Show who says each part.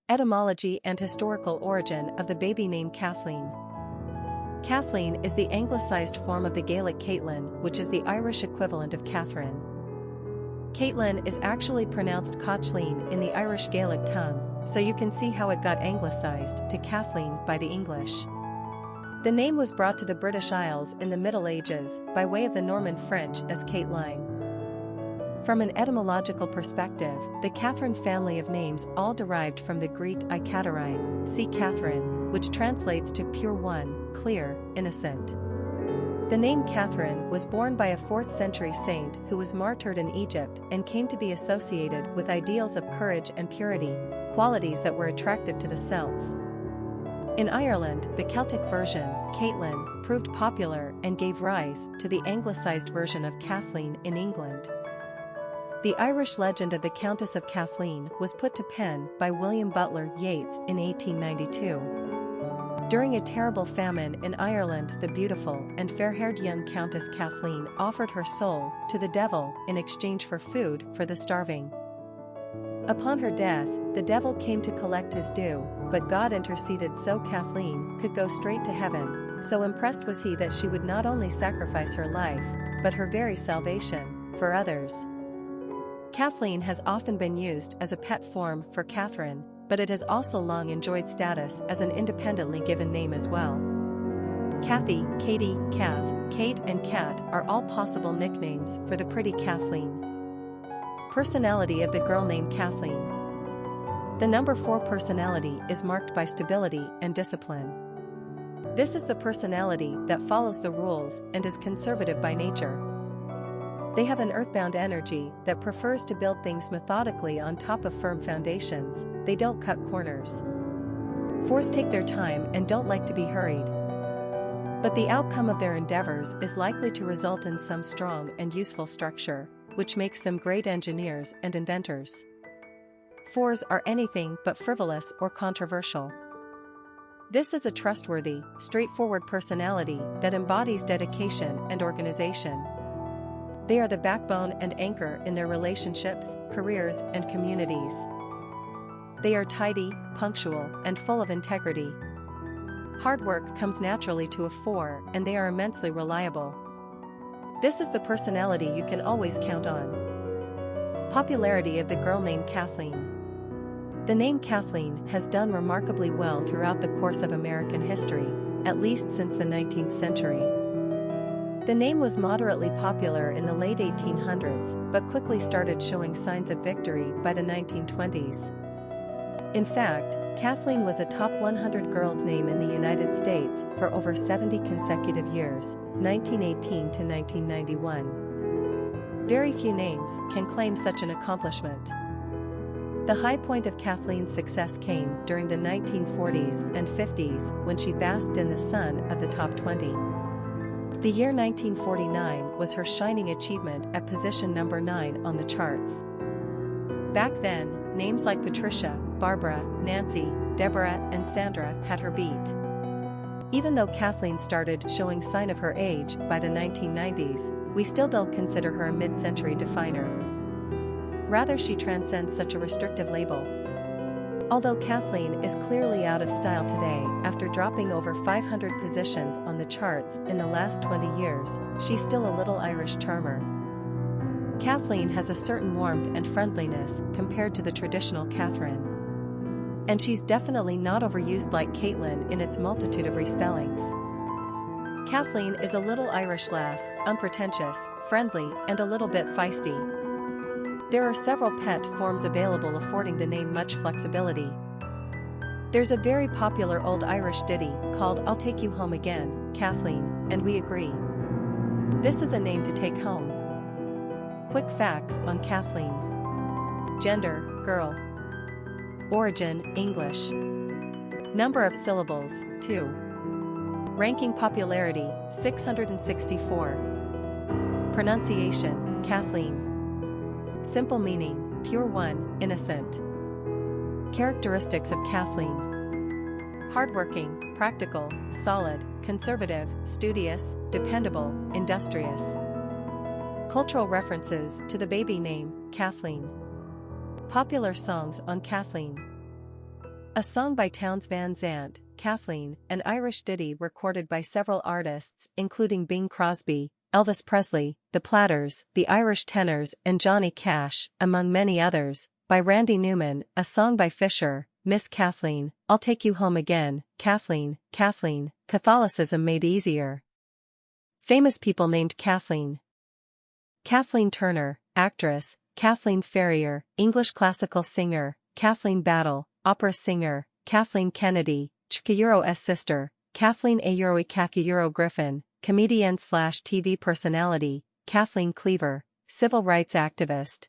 Speaker 1: Etymology and historical origin of the baby name Kathleen. Kathleen is the anglicized form of the Gaelic Caitlín, which is the Irish equivalent of Katherine. Caitlín is actually pronounced Caitlín in the Irish Gaelic tongue, so you can see how it got anglicized to Kathleen by the English. The name was brought to the British Isles in the Middle Ages by way of the Norman French as Caitlín. From an etymological perspective, the Katherine family of names all derived from the Greek Aikaterinë, see Katherine, which translates to pure one, clear, innocent. The name Katherine was born by a 4th century saint who was martyred in Egypt and came to be associated with ideals of courage and purity, qualities that were attractive to the Celts. In Ireland, the Celtic version, Caitlín, proved popular and gave rise to the anglicized version of Kathleen in England. The Irish legend of the Countess of Kathleen was put to pen by William Butler Yeats in 1892. During a terrible famine in Ireland, the beautiful and fair-haired young Countess Kathleen offered her soul to the devil in exchange for food for the starving. Upon her death, the devil came to collect his due, but God interceded so Kathleen could go straight to heaven. So impressed was he that she would not only sacrifice her life, but her very salvation for others. Kathleen has often been used as a pet form for Katherine, but it has also long enjoyed status as an independently given name as well. Kathy, Katie, Kath, Kate and Kat are all possible nicknames for the pretty Kathleen. Personality of the girl named Kathleen. The number 4 personality is marked by stability and discipline. This is the personality that follows the rules and is conservative by nature. They have an earthbound energy that prefers to build things methodically on top of firm foundations. They don't cut corners. 4s take their time and don't like to be hurried. But the outcome of their endeavors is likely to result in some strong and useful structure, which makes them great engineers and inventors. 4s are anything but frivolous or controversial. This is a trustworthy, straightforward personality that embodies dedication and organization. They are the backbone and anchor in their relationships, careers, and communities. They are tidy, punctual, and full of integrity. Hard work comes naturally to a 4, and they are immensely reliable. This is the personality you can always count on. Popularity of the girl named Kathleen. The name Kathleen has done remarkably well throughout the course of American history, at least since the 19th century. The name was moderately popular in the late 1800s, but quickly started showing signs of victory by the 1920s. In fact, Kathleen was a top 100 girls' name in the United States for over 70 consecutive years, 1918 to 1991. Very few names can claim such an accomplishment. The high point of Kathleen's success came during the 1940s and 50s when she basked in the sun of the top 20. The year 1949 was her shining achievement at position number 9 on the charts. Back then, names like Patricia, Barbara, Nancy, Deborah, and Sandra had her beat. Even though Kathleen started showing sign of her age by the 1990s, we still don't consider her a mid-century definer. Rather, she transcends such a restrictive label. Although Kathleen is clearly out of style today after dropping over 500 positions on the charts in the last 20 years, she's still a little Irish charmer. Kathleen has a certain warmth and friendliness compared to the traditional Katherine. And she's definitely not overused like Caitlín in its multitude of respellings. Kathleen is a little Irish lass, unpretentious, friendly, and a little bit feisty. There are several pet forms available affording the name much flexibility. There's a very popular old Irish ditty called "I'll Take You Home Again, Kathleen, and we agree." This is a name to take home. Quick facts on Kathleen. Gender, girl. Origin, English. Number of syllables, 2. Ranking popularity, 664. Pronunciation, Kathleen. Simple meaning, pure one, innocent. Characteristics of Kathleen. Hardworking, practical, solid, conservative, studious, dependable, industrious. Cultural references to the baby name, Kathleen. Popular songs on Kathleen. A song by Townes Van Zandt, Kathleen, an Irish ditty recorded by several artists including Bing Crosby, Elvis Presley, The Platters, the Irish Tenors and Johnny Cash, among many others, by Randy Newman, a song by Fisher, Miss Kathleen, I'll Take You Home Again, Kathleen, Kathleen, Catholicism Made Easier. Famous people named Kathleen. Kathleen Turner, actress, Kathleen Ferrier, English classical singer, Kathleen Battle, opera singer, Kathleen Kennedy, Chikaeuro's sister, Kathleen Kathleen Griffin, comedian/TV personality, Kathleen Cleaver, civil rights activist.